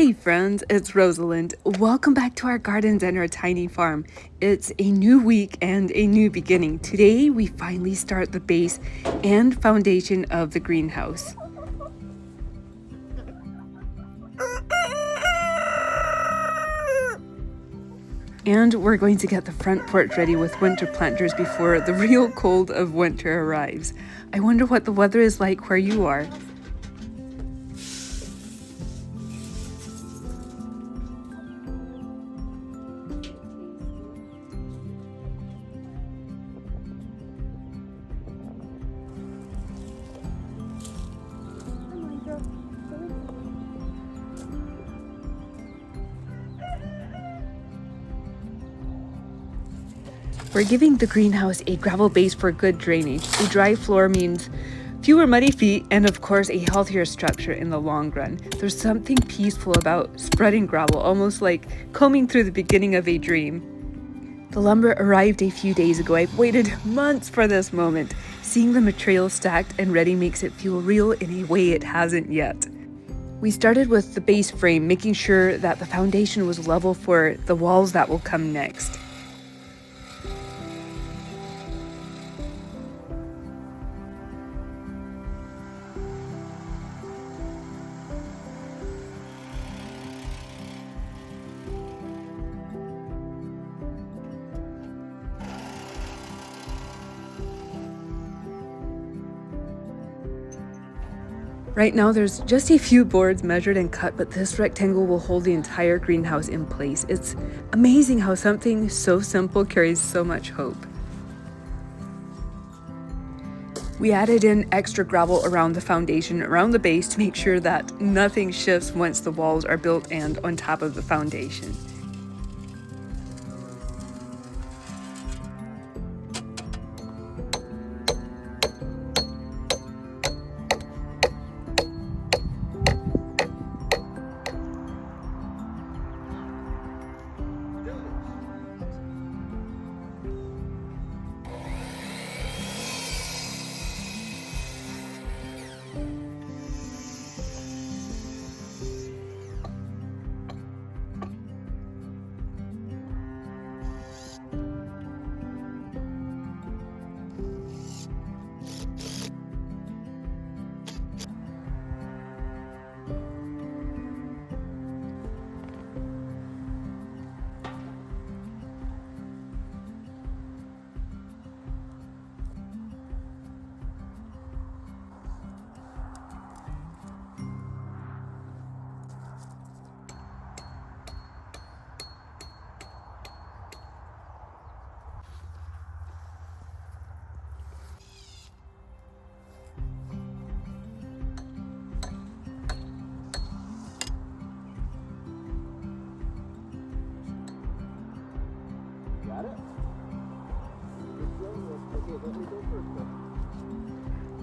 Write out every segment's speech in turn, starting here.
Hey friends, it's Rosalind. Welcome back to our gardens and our tiny farm. It's a new week and a new beginning. Today we finally start the base and foundation of the greenhouse. And we're going to get the front porch ready with winter planters before the real cold of winter arrives. I wonder what the weather is like where you are. We're giving the greenhouse a gravel base for good drainage. A dry floor means fewer muddy feet and of course a healthier structure in the long run. There's something peaceful about spreading gravel, almost like combing through the beginning of a dream. The lumber arrived a few days ago. I've waited months for this moment. Seeing the material stacked and ready makes it feel real in a way it hasn't yet. We started with the base frame, making sure that the foundation was level for the walls that will come next. Right now there's just a few boards measured and cut, but this rectangle will hold the entire greenhouse in place. It's amazing how something so simple carries so much hope. We added in extra gravel around the foundation, around the base, to make sure that nothing shifts once the walls are built and on top of the foundation.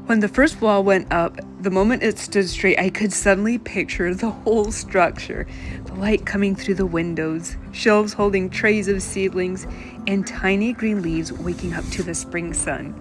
When the first wall went up, the moment it stood straight, I could suddenly picture the whole structure. The light coming through the windows, shelves holding trays of seedlings, and tiny green leaves waking up to the spring sun.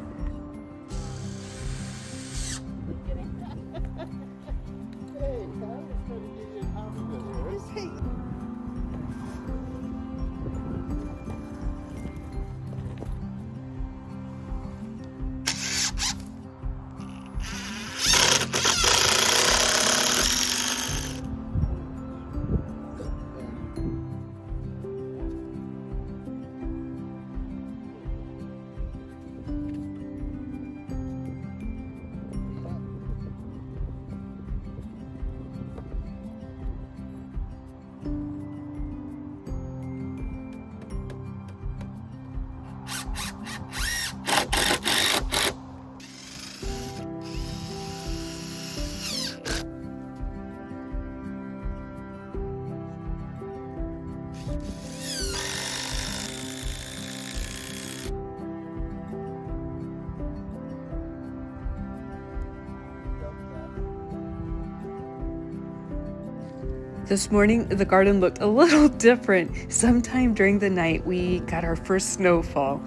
This morning, the garden looked a little different. Sometime during the night, we got our first snowfall.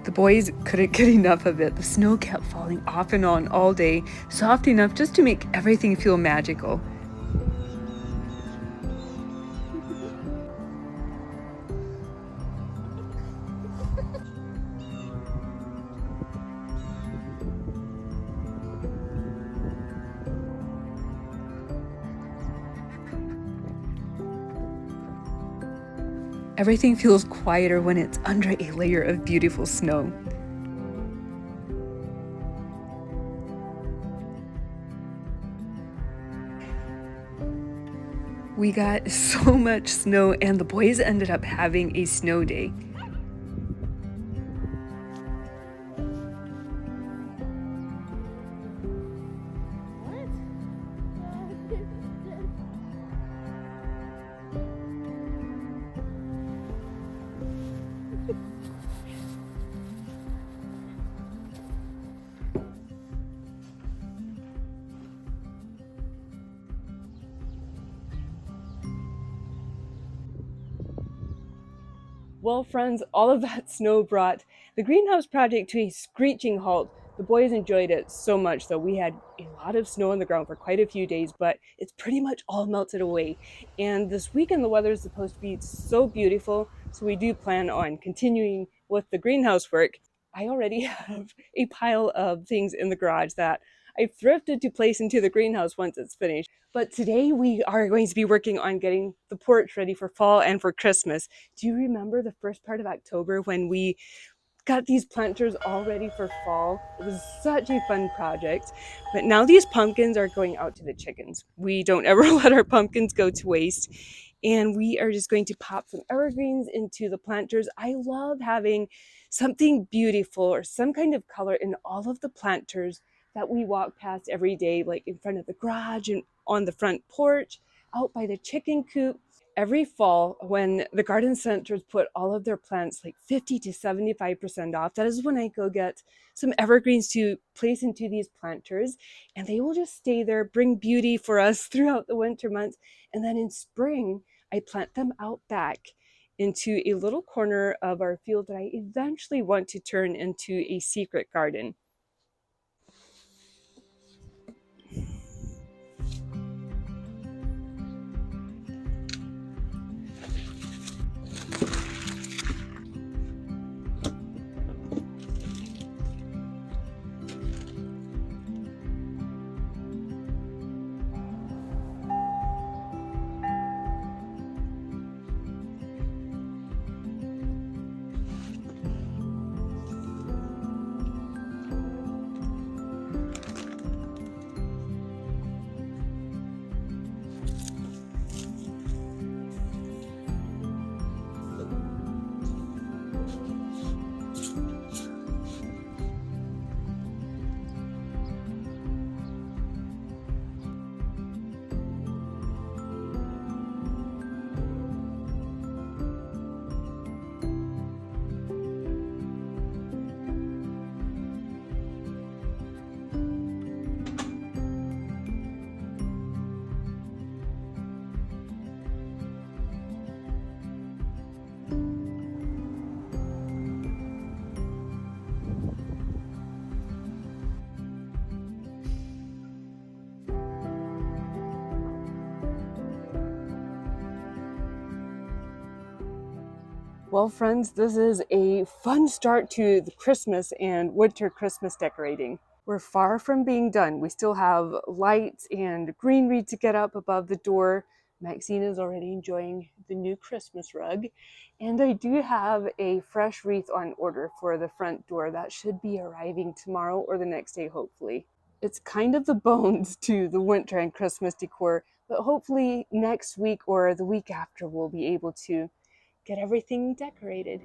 The boys couldn't get enough of it. The snow kept falling off and on all day, soft enough just to make everything feel magical. Everything feels quieter when it's under a layer of beautiful snow. We got so much snow, and the boys ended up having a snow day. Well, friends, all of that snow brought the greenhouse project to a screeching halt. The boys enjoyed it so much, though. We had a lot of snow on the ground for quite a few days, but it's pretty much all melted away. And this weekend, the weather is supposed to be so beautiful, so we do plan on continuing with the greenhouse work. I already have a pile of things in the garage that I've thrifted to place into the greenhouse once it's finished. But today we are going to be working on getting the porch ready for fall and for Christmas. Do you remember the first part of October when we got these planters all ready for fall? It was such a fun project. But now these pumpkins are going out to the chickens. We don't ever let our pumpkins go to waste. And we are just going to pop some evergreens into the planters. I love having something beautiful or some kind of color in all of the planters that we walk past every day, like in front of the garage and on the front porch, out by the chicken coop. Every fall, when the garden centers put all of their plants like 50 to 75% off, that is when I go get some evergreens to place into these planters, and they will just stay there, bring beauty for us throughout the winter months. And then in spring, I plant them out back into a little corner of our field that I eventually want to turn into a secret garden. Well, friends, this is a fun start to the Christmas and winter Christmas decorating. We're far from being done. We still have lights and greenery to get up above the door. Maxine is already enjoying the new Christmas rug. And I do have a fresh wreath on order for the front door that should be arriving tomorrow or the next day, hopefully. It's kind of the bones to the winter and Christmas decor, but hopefully next week or the week after we'll be able to get everything decorated.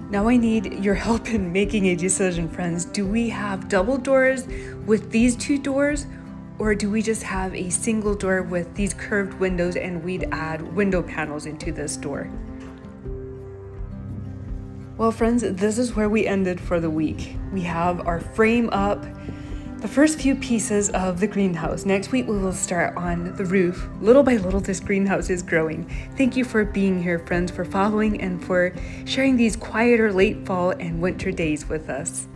Now I need your help in making a decision, friends. Do we have double doors with these two doors, Or do we just have a single door with these curved windows and we'd add window panels into this door? Well, friends, this is where we ended for the week. We have our frame up, the first few pieces of the greenhouse. Next week, we will start on the roof. Little by little, this greenhouse is growing. Thank you for being here, friends, for following and for sharing these quieter late fall and winter days with us.